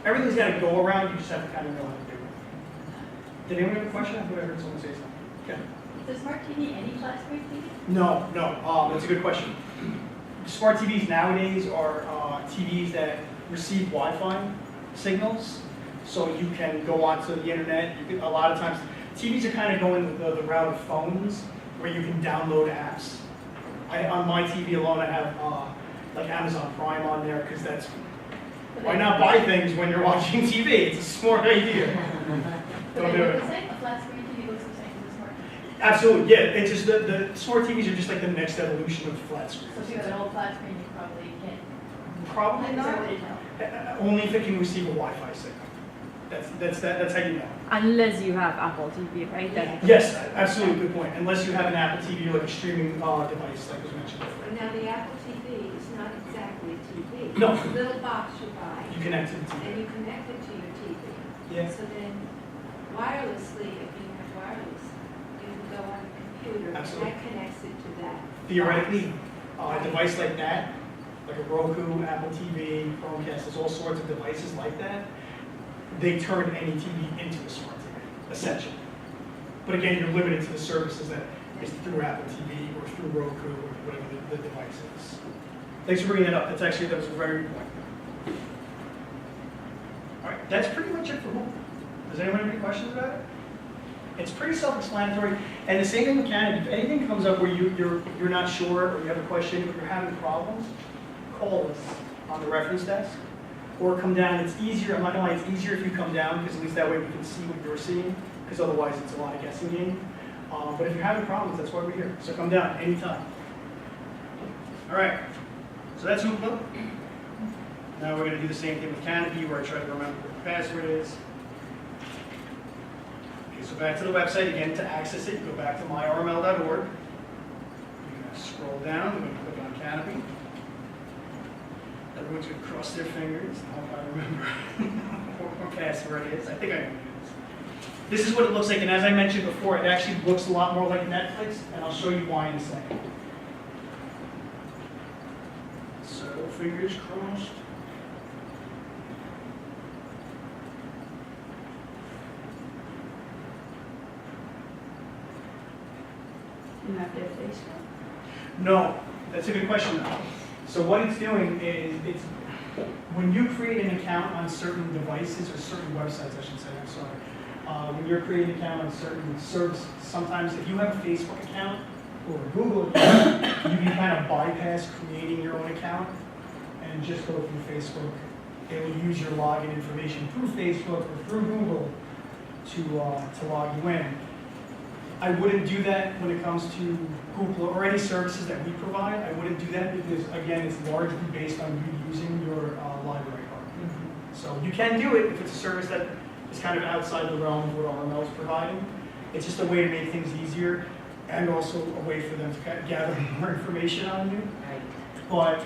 Everything's got to go around, you just have to kind of know how to do it. Did anyone have a question? I thought I heard someone say something. Okay. Is the smart TV any flat screen TV? No, that's a good question. Smart TVs nowadays are TVs that receive Wi-Fi signals, so you can go onto the internet. A lot of times, TVs are kind of going the route of phones, where you can download apps. On my TV alone, I have like Amazon Prime on there, because that's, why not buy things when you're watching TV? It's a smart idea. Don't do it. A flat screen TV looks the same as a smart TV. Absolutely, yeah, it's just the smart TVs are just like the next evolution of flat So screens. if you have an old flat screen, you probably can't. Probably Is there a not, way to tell? only if it can receive a Wi-Fi signal. That's how you know. Unless you have Apple TV, right? Yes, absolutely, good point. Unless you have an Apple TV or like a streaming device, like was mentioned before. Now, the Apple TV is not exactly a TV. No. It's a little box you buy, You connect to the and TV. you connect it to your TV. Yeah. So then, wirelessly, if you have wireless, you can go on a computer, and Absolutely. that connects it to that. Theoretically, a device like that, like a Roku, Apple TV, Chromecast, there's all sorts of devices like that. They turn any TV into a smart TV, essentially. But again, you're limited to the services that is through Apple TV or through Roku or whatever the device is. Thanks for bringing that up. That was a very good point. All right, that's pretty much it for Hoop. Does anyone have any questions about it? It's pretty self-explanatory, and the same thing with Canopy. If anything comes up where you're not sure or you have a question or you're having problems, call us on the reference desk or come down. It's easier. I'm not gonna lie. It's easier if you come down because at least that way we can see what you're seeing. Because otherwise it's a lot of guessing game. But if you're having problems, that's why we're here. So come down anytime. All right. So that's Hoop. Now we're going to do the same thing with Canopy, where I try to remember what the password is. Okay, so back to the website again. To access it, you go back to myrml.org. You're going to scroll down. We're going to click on Canopy. Everyone's going to cross their fingers. I hope I remember what password it is. I think I know. This is what it looks like, and as I mentioned before, it actually looks a lot more like Netflix, and I'll show you why in a second. So, fingers crossed. You have to have Facebook. No, that's a good question though. So what it's doing is, when you create an account on certain devices, or certain websites I should say, I'm sorry. When you're creating an account on certain services, sometimes if you have a Facebook account or a Google account, you can kind of bypass creating your own account and just go through Facebook. It will use your login information through Facebook or through Google to log you in. I wouldn't do that when it comes to Google or any services that we provide. I wouldn't do that because, again, it's largely based on you using your library card. So you can do it if it's a service that is kind of outside the realm of what RML is providing. It's just a way to make things easier and also a way for them to kind of gather more information on you. But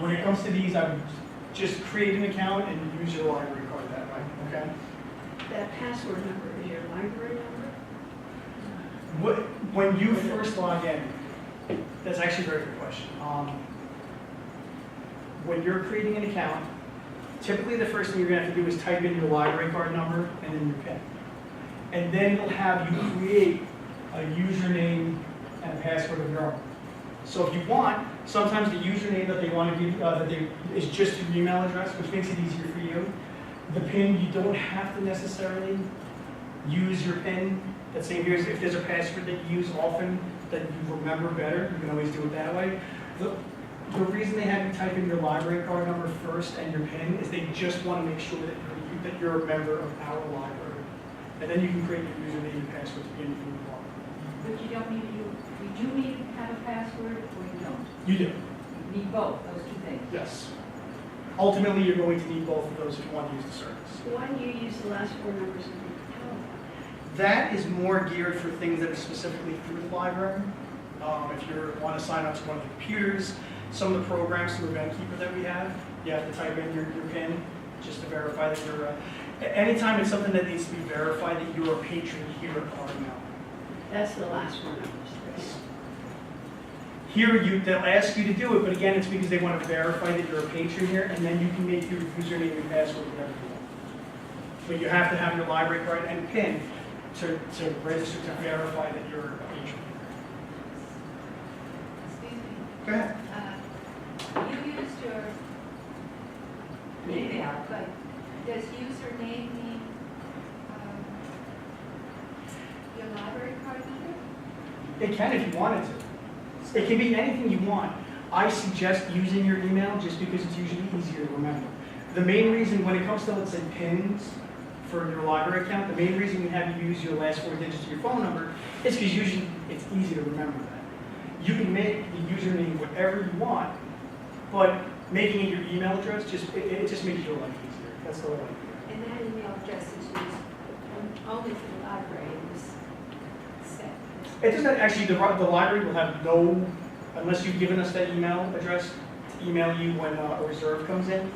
when it comes to these, I would just create an account and use your library card that way, okay? That password number is your library number? When you first log in, that's actually a very good question. When you're creating an account, typically the first thing you're going to have to do is type in your library card number and then your PIN. And then it'll have you create a username and a password of your own. So if you want, sometimes the username that they want to give is just your email address, which makes it easier for you. The PIN, you don't have to necessarily use your PIN. That same here is if there's a password that you use often that you remember better, you can always do it that way. The reason they have you type in your library card number first and your PIN is they just want to make sure that you're a member of our library. And then you can create your username and password to anything you want. But you don't need you do need to have a password or you don't? You do, You need both, those two things. yes. Ultimately, you're going to need both of those if you want to use the service. Why do you use the last four numbers of your telephone? That is more geared for things that are specifically through the library. If you want to sign up to one of the computers, some of the programs through EventKeeper that we have, you have to type in your PIN just to verify that you're, anytime it's something that needs to be verified that you're a patron here at RML. That's the last four numbers. Here, they'll ask you to do it, but again, it's because they want to verify that you're a patron here, and then you can make your username and password whatever you want. But you have to have your library card and PIN to register to verify that you're a patron. Excuse me. Go ahead. You used your email, but does username mean your library card number? It can if you wanted to. It can be anything you want. I suggest using your email just because it's usually easier to remember. The main reason when it comes to, let's say, PINs for your library account, the main reason we have you use your last 4 digits of your phone number is because usually it's easy to remember that. You can make the username whatever you want, but making it your email address, it just makes your life easier. That's the whole idea. And that email address is used only for the library in this set. It doesn't actually, the library will have no, unless you've given us that email address to email you when a reserve comes in,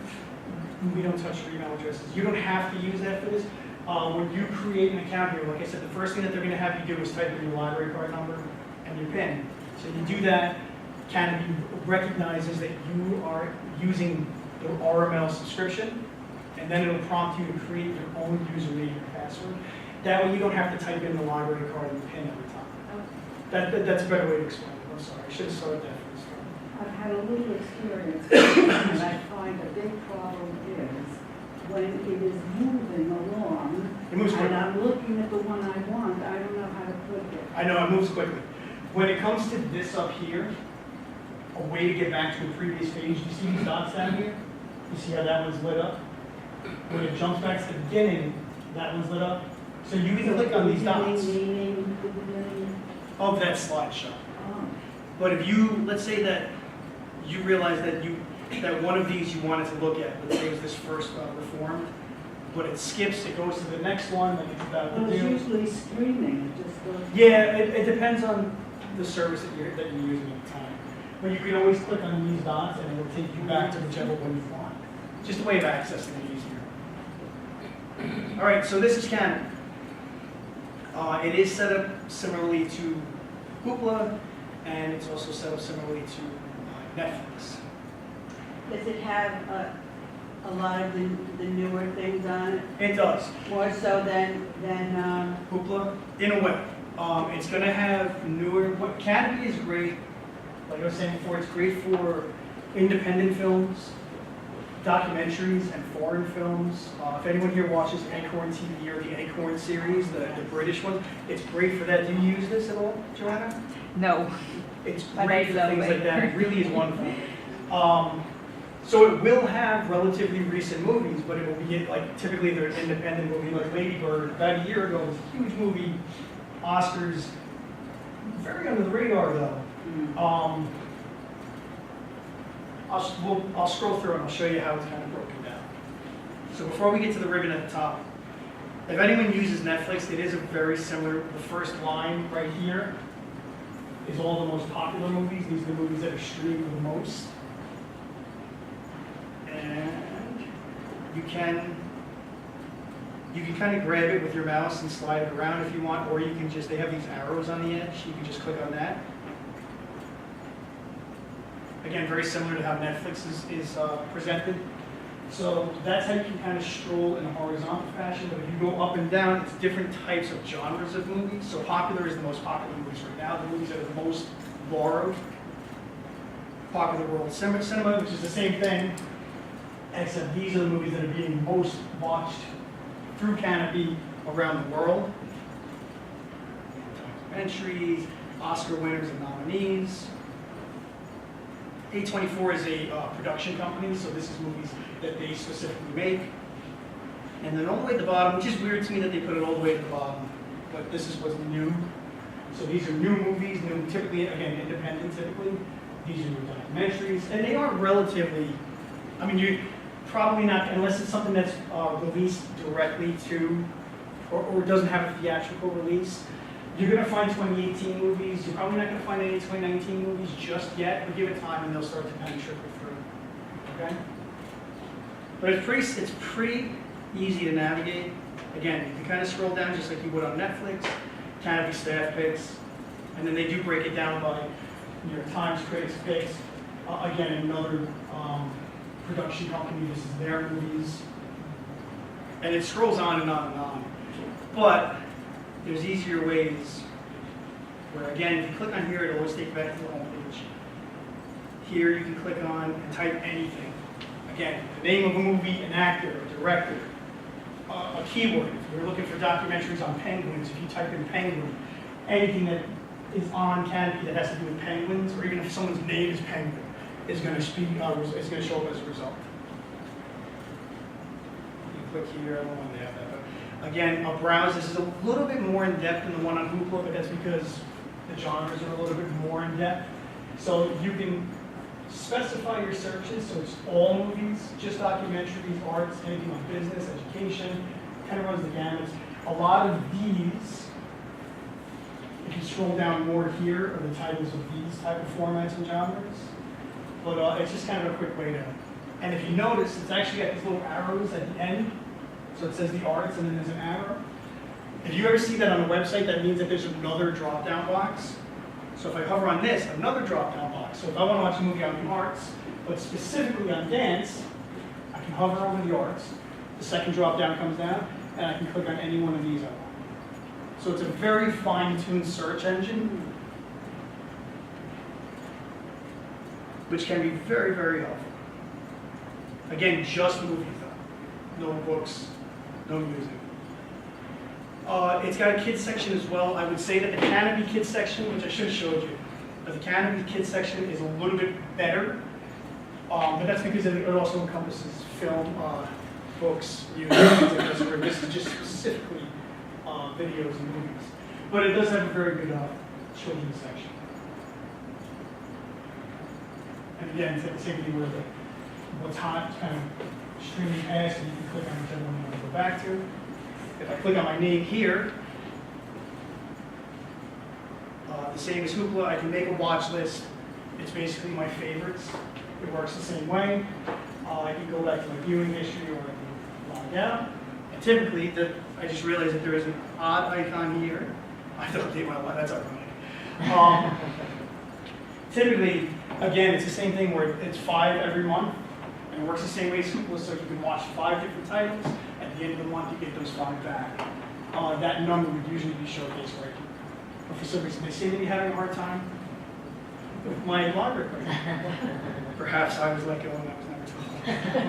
we don't touch your email addresses. You don't have to use that for this. When you create an account here, like I said, the first thing that they're going to have you do is type in your library card number and your PIN. So you do that, Canopy recognizes that you are using the RML subscription, and then it'll prompt you to create your own username and password. That way you don't have to type in the library card and PIN every time. That's a better way to explain it. I'm sorry, I should have started that from the start. I've had a little experience, and I find a big problem is when it is moving along, It moves quickly. and I'm looking at the one I want, I don't know how to click it. I know, it moves quickly. When it comes to this up here, a way to get back to a previous page, you see these dots down here? You see how that one's lit up? When it jumps back to the beginning, that one's lit up. So you can click on these dots Meaning, the beginning, of that slideshow. oh. But if you, let's say that you realize that one of these you wanted to look at, let's say it was this first reformed, but it skips, it goes to the next one, like it's about Well, to it's do. usually streaming, it just goes. Yeah, it depends on the service that you're using at the time. But you can always click on these dots and it will take you back to whichever one you want. Just a way of accessing it easier. All right, so this is Canon. It is set up similarly to Hoopla, and it's also set up similarly to Netflix. Does it have a lot of the newer things on it? It does. More so than Hoopla, in a way. It's going to have newer. What Canopy is great, like I was saying before, it's great for independent films, documentaries, and foreign films. If anyone here watches Acorn TV or the Acorn series, the British one, it's great for that. Do you use this at all, Joanna? No. It's But great I for love things it. like that. It really is wonderful. So it will have relatively recent movies, but it will be like typically they're an independent movie, like Lady Bird. About a year ago, it was a huge movie, Oscars. Very under the radar though. I'll scroll through and I'll show you how it's kind of broken down. So before we get to the ribbon at the top, if anyone uses Netflix, it is a very similar. The first line right here is all the most popular movies. These are the movies that are streamed the most. And you can kind of grab it with your mouse and slide it around if you want, or you can just, they have these arrows on the edge, you can just click on that. Again, very similar to how Netflix is presented. So that's how you can kind of stroll in a horizontal fashion, but if you go up and down, it's different types of genres of movies. So popular is the most popular movies right now, the movies that are the most borrowed. Popular world cinema, which is the same thing, except these are the movies that are being most watched through Canopy around the world. Documentaries, Oscar winners and nominees. A24 is a production company, so this is movies that they specifically make. And then all the way at the bottom, which is weird to me that they put it all the way at the bottom, but this is what's new. So these are new movies, new, typically, again, independent typically. These are new documentaries, and they are relatively, I mean, you're probably not, unless it's something that's released directly to, or doesn't have a theatrical release, you're going to find 2018 movies. You're probably not going to find any 2019 movies just yet, but give it time and they'll start to kind of trickle through. Okay? But it's pretty easy to navigate. Again, you can kind of scroll down just like you would on Netflix, Canopy staff picks, and then they do break it down by New York Times critics picks. Again, another production company, this is their movies. And it scrolls on and on and on. But there's easier ways where, again, if you click on here, it'll always take you back to the home page. Here you can click on and type anything. Again, the name of a movie, an actor, a director, a keyword. If you're looking for documentaries on penguins, if you type in penguin, anything that is on Canopy that has to do with penguins, or even if someone's name is Penguin, is going to show up as a result. You click here, I don't want to have that, but again, a browse, this is a little bit more in depth than the one on Hoopla, but that's because the genres are a little bit more in depth. So you can specify your searches, so it's all movies, just documentaries, arts, anything on business, education, kind of runs the gamut. A lot of these, if you scroll down more here, are the titles of these type of formats and genres. But it's just kind of a quick way to, and if you notice, it's actually got these little arrows at the end. So it says the arts and then there's an arrow. If you ever see that on a website, that means that there's another drop-down box. So if I hover on this, another drop-down box. So if I want to watch a movie on the arts, but specifically on dance, I can hover over the arts. The second drop-down comes down, and I can click on any one of these I want. So it's a very fine-tuned search engine, which can be very, very helpful. Again, just movies though. No books, no music. It's got a kids section as well. I would say that the Canopy kids section, which I should have showed you, but the Canopy kids section is a little bit better. But that's because it also encompasses film, books, music, things like this, where this is just specifically videos and movies. But it does have a very good children's section. And again, it's like the same thing where what's hot is kind of streaming past, and you can click on whichever one you want to go back to. If I click on my name here, the same as Hoopla, I can make a watch list. It's basically my favorites. It works the same way. I can go back to my viewing history, or I can log out. And typically, I just realized that there is an odd icon here. I have to update my life, that's ironic. Typically, again, it's the same thing where it's 5 every month, and it works the same way as Hoopla, so you can watch 5 different titles. At the end of the month, you get those 5 back. That number would usually be showcased right here. But for some reason, they seem to be having a hard time with my library card. Perhaps I was let go and I was never told.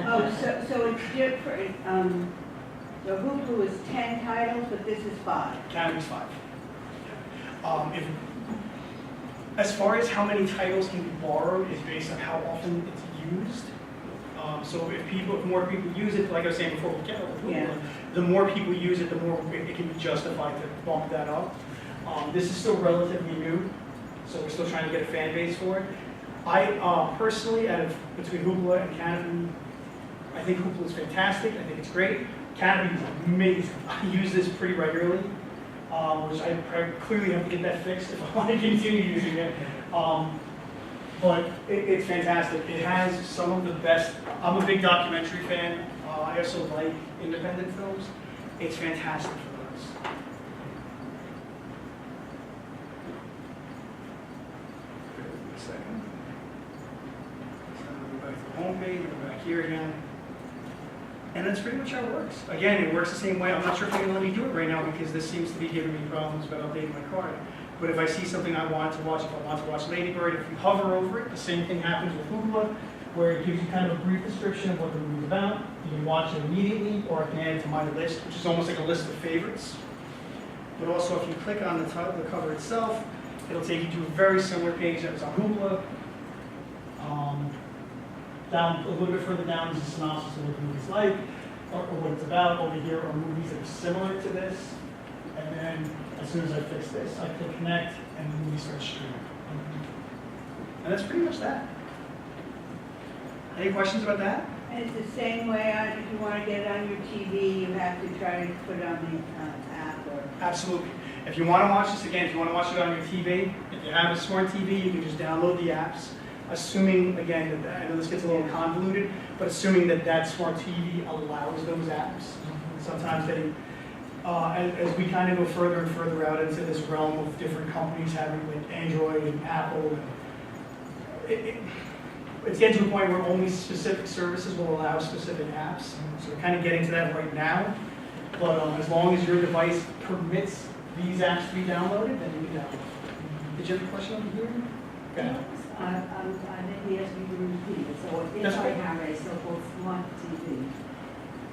Oh, so it's different. So Hulu is 10 titles, but this is 5. Academy's 5. As far as how many titles can be borrowed is based on how often it's used. So if more people use it, like I was saying before, we get Hulu, Yeah. the more people use it, the more it can be justified to bump that up. This is still relatively new, so we're still trying to get a fan base for it. I personally, between Hoopla and Canopy, I think Hoopla is fantastic. I think it's great. Canopy is amazing. I use this pretty regularly, which I clearly have to get that fixed if I want to continue using it. But it's fantastic. It has some of the best. I'm a big documentary fan. I also like independent films. It's fantastic for those. A second. So go back to the home page, go back here again. And that's pretty much how it works. Again, it works the same way. I'm not sure if they're going to let me do it right now because this seems to be giving me problems about updating my card. But if I see something I want to watch, if I want to watch Lady Bird, if you hover over it, the same thing happens with Hoopla, where it gives you kind of a brief description of what the movie's about. You can watch it immediately, or I can add it to my list, which is almost like a list of favorites. But also, if you click on the cover itself, it'll take you to a very similar page that was on Hoopla. Down a little bit further down is a synopsis of what the movie's like, or what it's about. Over here are movies that are similar to this. And then, as soon as I fix this, I click connect, and the movie starts streaming. And that's pretty much that. Any questions about that? And it's the same way if you want to get it on your TV, you have to try to put it on the app or... Absolutely. If you want to watch this, again, if you want to watch it on your TV, if you have a smart TV, you can just download the apps. Assuming, again, that I know this gets a little convoluted, but assuming that that smart TV allows those apps. Sometimes they, as we kind of go further and further out into this realm of different companies having like Android and Apple, and it's getting to a point where only specific services will allow specific apps. So we're kind of getting to that right now. But as long as your device permits these apps to be downloaded, then you can download them. Did you have a question over here? Okay. I think he asked me to repeat it. So if That's I right. have a so-called smart TV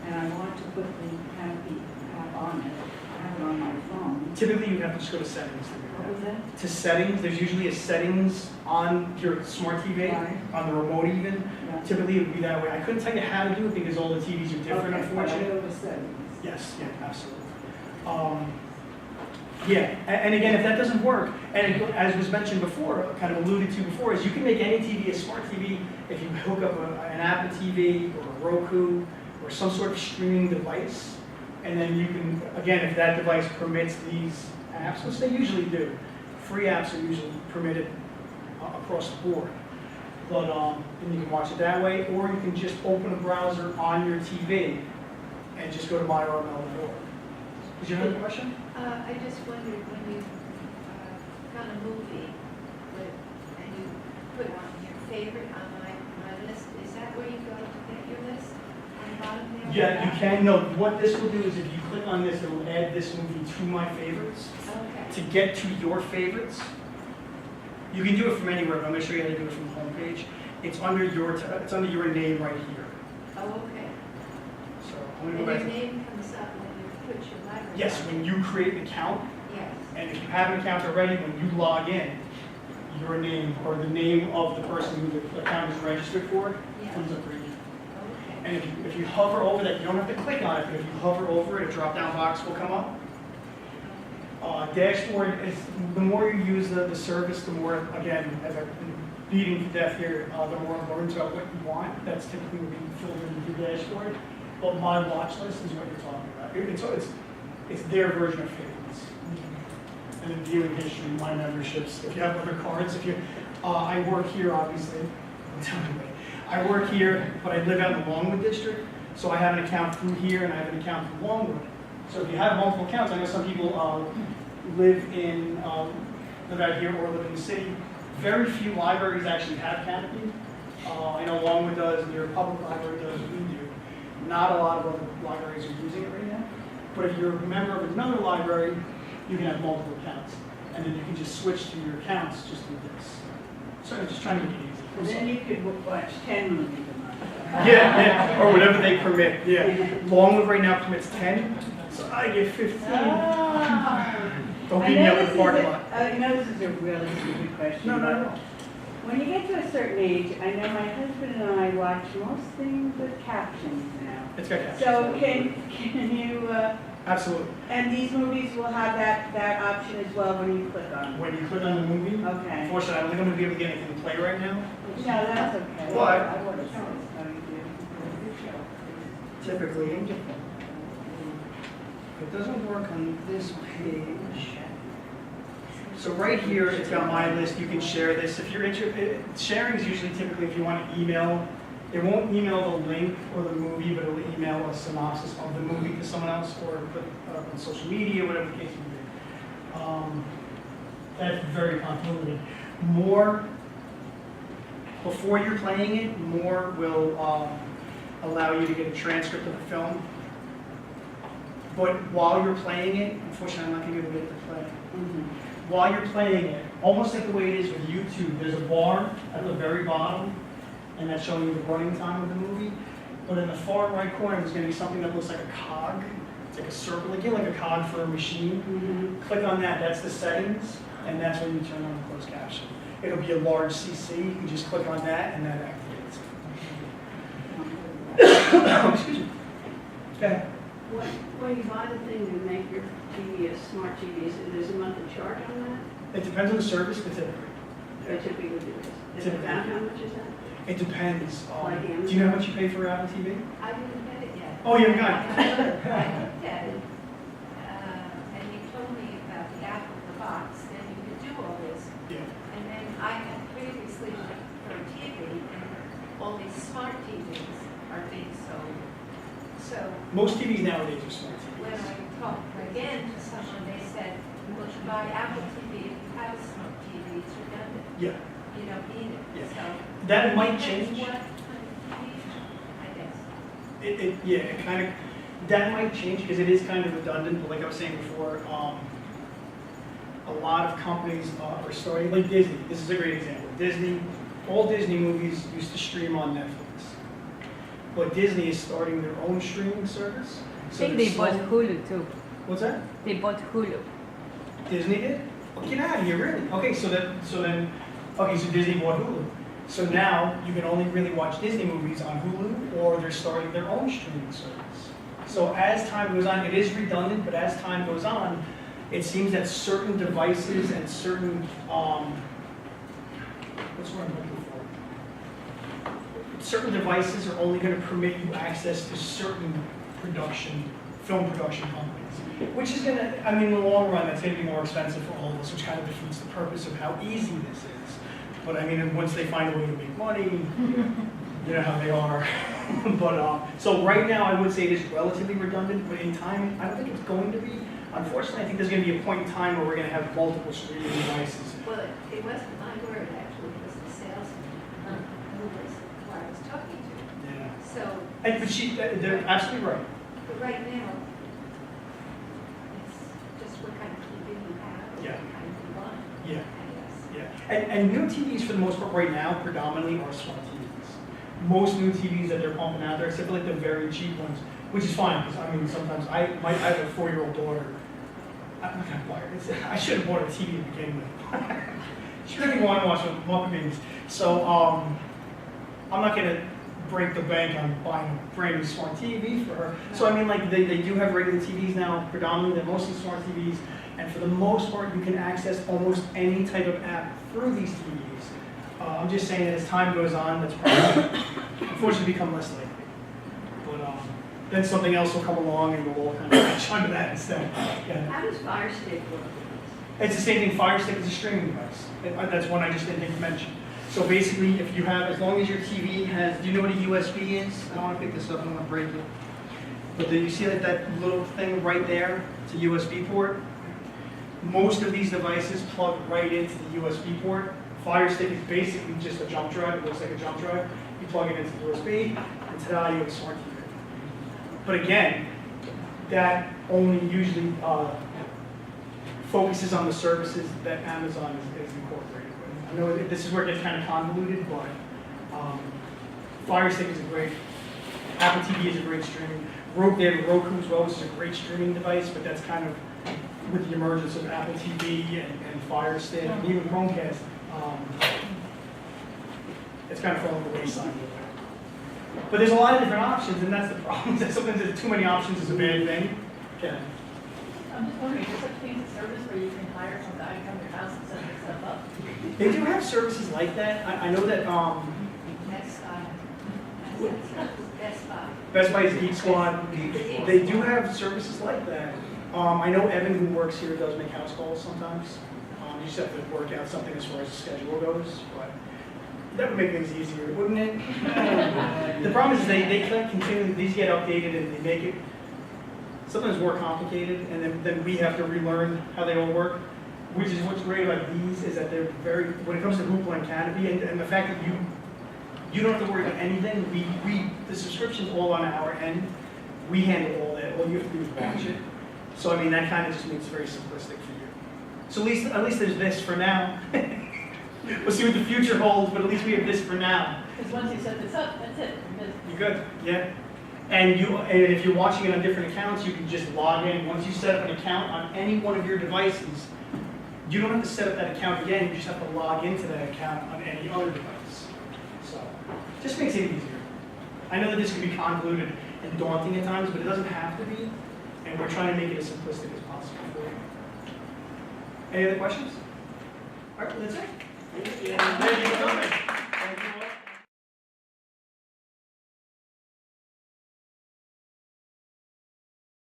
and I want to put the Canopy app on it, I have it on my phone, typically you have to just go to settings. What was that? To settings, there's usually a settings on your smart TV, Right. on the remote even. Yeah. Typically it would be that way. I couldn't tell you how to do it because all the TVs are different, Okay, unfortunately. I go to settings. Yes, yeah, absolutely. Yeah, and again, if that doesn't work, and as was mentioned before, kind of alluded to before, is you can make any TV a smart TV if you hook up an Apple TV or a Roku or some sort of streaming device, and then you can, again, if that device permits these apps, which they usually do, free apps are usually permitted across the board. But then you can watch it that way, or you can just open a browser on your TV and just go to myrml.org. Did you have a question? I just wondered when you got a movie and you put on your favorite on my list, is that where you go to get your list? On the bottom there? Yeah, you can. No, what this will do is if you click on this, it will add this movie to my favorites. Okay. To get to your favorites, you can do it from anywhere, but I'm going to show you how to do it from the homepage. It's under your name right here. Oh, okay. So I'm And going to go your back to, name comes up when you put your library. yes, when you create an account, Yes. and if you have an account already, when you log in, your name or the name of the person who the account is registered for Yeah. comes up right here. Okay. And if you hover over that, you don't have to click on it, but if you hover over it, a drop-down box will come up. Dashboard is, the more you use the service, the more, again, as I've been beating to death here, the more it learns about what you want. That's typically what you filter into your dashboard. But my watch list is what you're talking about. It's their version of favorites. And then viewing history, my memberships. If you have other cards, I work here, obviously. I work here, but I live out in the Longwood district, so I have an account through here and I have an account through Longwood. So if you have multiple accounts, I know some people live out here or live in the city. Very few libraries actually have Canopy. I know Longwood does, and your public library does, we do. Not a lot of other libraries are using it right now. But if you're a member of another library, you can have multiple accounts. And then you can just switch to your accounts just with this. So I'm just trying to make it easy. And then you could watch 10 movies a month. Yeah, or whatever they permit, yeah. Longwood right now permits 10, so I get 15. Don't beat me up in the parking lot. I know this is a really stupid question. No, but no. When you get to a certain age, I know my husband and I watch most things with captions now. It's got captions. So can you, Absolutely. and these movies will have that option as well when you click on them? When you click on the movie, Okay. unfortunately, I don't think I'm going to be able to get anything to play right now. No, that's okay. What? I want to show it. Oh, you do? Typically, it doesn't work on this page. So right here, it's got my list. You can share this. If you're interested, sharing is usually typically if you want to email. It won't email the link or the movie, but it will email a synopsis of the movie to someone else or put it up on social media, whatever the case may be. That's very convoluted. More, before you're playing it, more will allow you to get a transcript of the film. But while you're playing it, unfortunately, I'm not going to be able to get it to play. While you're playing it, almost like the way it is with YouTube, there's a bar at the very bottom, and that's showing you the running time of the movie. But in the far right corner, there's going to be something that looks like a cog. It's like a circle, like a cog for a machine. Click on that, that's the settings, and that's when you turn on the closed caption. It'll be a large CC, you can just click on that, and that activates it. Excuse me. Okay. When you buy the thing to make your TV a smart TV, there's a monthly charge on It depends on the service, but typically. that? They typically do this. Is it Typically. about how much is that? It depends. Like Do you know how much you pay for Apple TV? I didn't get it yet. Oh, you haven't got it? I looked at it, and you told me about the Apple, the box, and you could do all this. Yeah. And then I had previously looked for a TV, and all these smart TVs are being sold. So Most TVs nowadays are smart when TVs. I talked again to someone, they said, well, you buy Apple TV, if you have a smart TV, it's redundant. Yeah. You don't need it. Yeah. So That might depends change. what kind of TV, I guess. It kind of, that might change because it is kind of redundant, but like I was saying before, a lot of companies are starting, like Disney, this is a great example. Disney, all Disney movies used to stream on Netflix. But Disney is starting their own streaming service. I think they bought Hulu too. What's that? They bought Hulu. Disney did? Well, get out of here, really? Okay, so Disney bought Hulu. So now you can only really watch Disney movies on Hulu, or they're starting their own streaming service. So as time goes on, it is redundant, but as time goes on, it seems that certain devices and certain, what's the word I'm looking for? Certain devices are only going to permit you access to certain film production companies, which is going to, I mean, in the long run, that's going to be more expensive for all of us, which kind of defeats the purpose of how easy this is. But I mean, once they find a way to make money, you know how they are. But so right now, I would say it is relatively redundant, but in time, I don't think it's going to be. Unfortunately, I think there's going to be a point in time where we're going to have multiple streaming devices. Well, it wasn't my word, actually, it was the salesman who I was talking to. Yeah. So, But they're absolutely right. but right now, it's just what kind of TV you have, or Yeah. what kind of you want, Yeah. I guess. Yeah, and new TVs for the most part right now predominantly are smart TVs. Most new TVs that they're pumping out there, except for like the very cheap ones, which is fine, because I mean, sometimes I have a 4-year-old daughter. I'm not gonna buy her. I should have bought a TV to begin with. She really wanted to watch Muppet Babies. So I'm not gonna break the bank on buying a brand new smart TV for her. So I mean, like they do have regular TVs now, predominantly they're mostly smart TVs. And for the most part, you can access almost any type of app through these TVs. I'm just saying that as time goes on, that's probably, unfortunately, become less likely. But then something else will come along and we'll all kind of latch onto that instead. Yeah. How does Fire Stick work? It's the same thing. Fire Stick is a streaming device. That's one I just didn't think to mention. So basically, if you have, as long as your TV has, do you know what a USB is? I don't want to pick this up, I don't want to break it. But do you see that little thing right there? It's a USB port. Most of these devices plug right into the USB port. Fire Stick is basically just a jump drive. It looks like a jump drive. You plug it into the USB, and ta-da, you have a smart TV. But again, that only usually focuses on the services that Amazon is incorporated with. I know this is where it gets kind of convoluted, but Fire Stick is a great, Apple TV is a great streaming. They have Roku as well, which is a great streaming device, but that's kind of with the emergence of Apple TV and Fire Stick, and even Chromecast, it's kind of fallen to the wayside a little bit. But there's a lot of different options, and that's the problem. Sometimes there's too many options is a bad thing. Okay. I'm just wondering, is there such things as service where you can hire some guy to come to your house and set this stuff up? They do have services like that. I know that Best Buy. Best Buy. Best Buy's Geek Squad, they do have services like that. I know Evan, who works here, does make house calls sometimes. You just have to work out something as far as the schedule goes, but that would make things easier, wouldn't it? The problem is they can't continue, these get updated and they make it sometimes more complicated, and then we have to relearn how they all work, which is what's great about these is that they're very, when it comes to Hoopla and Canopy, and the fact that you don't have to worry about anything, the subscription's all on our end, we handle all that, all you have to do is watch it. So I mean, that kind of just makes it very simplistic for you. So at least there's this for now. We'll see what the future holds, but at least we have this for now. Because once you set this up, that's it. You're good, yeah. And if you're watching it on different accounts, you can just log in. Once you set up an account on any one of your devices, you don't have to set up that account again. You just have to log into that account on any other device. So just makes it easier. I know that this can be convoluted and daunting at times, but it doesn't have to be. And we're trying to make it as simplistic as possible for you. Any other questions? All right, well, that's it. Thank you. Thank you for coming.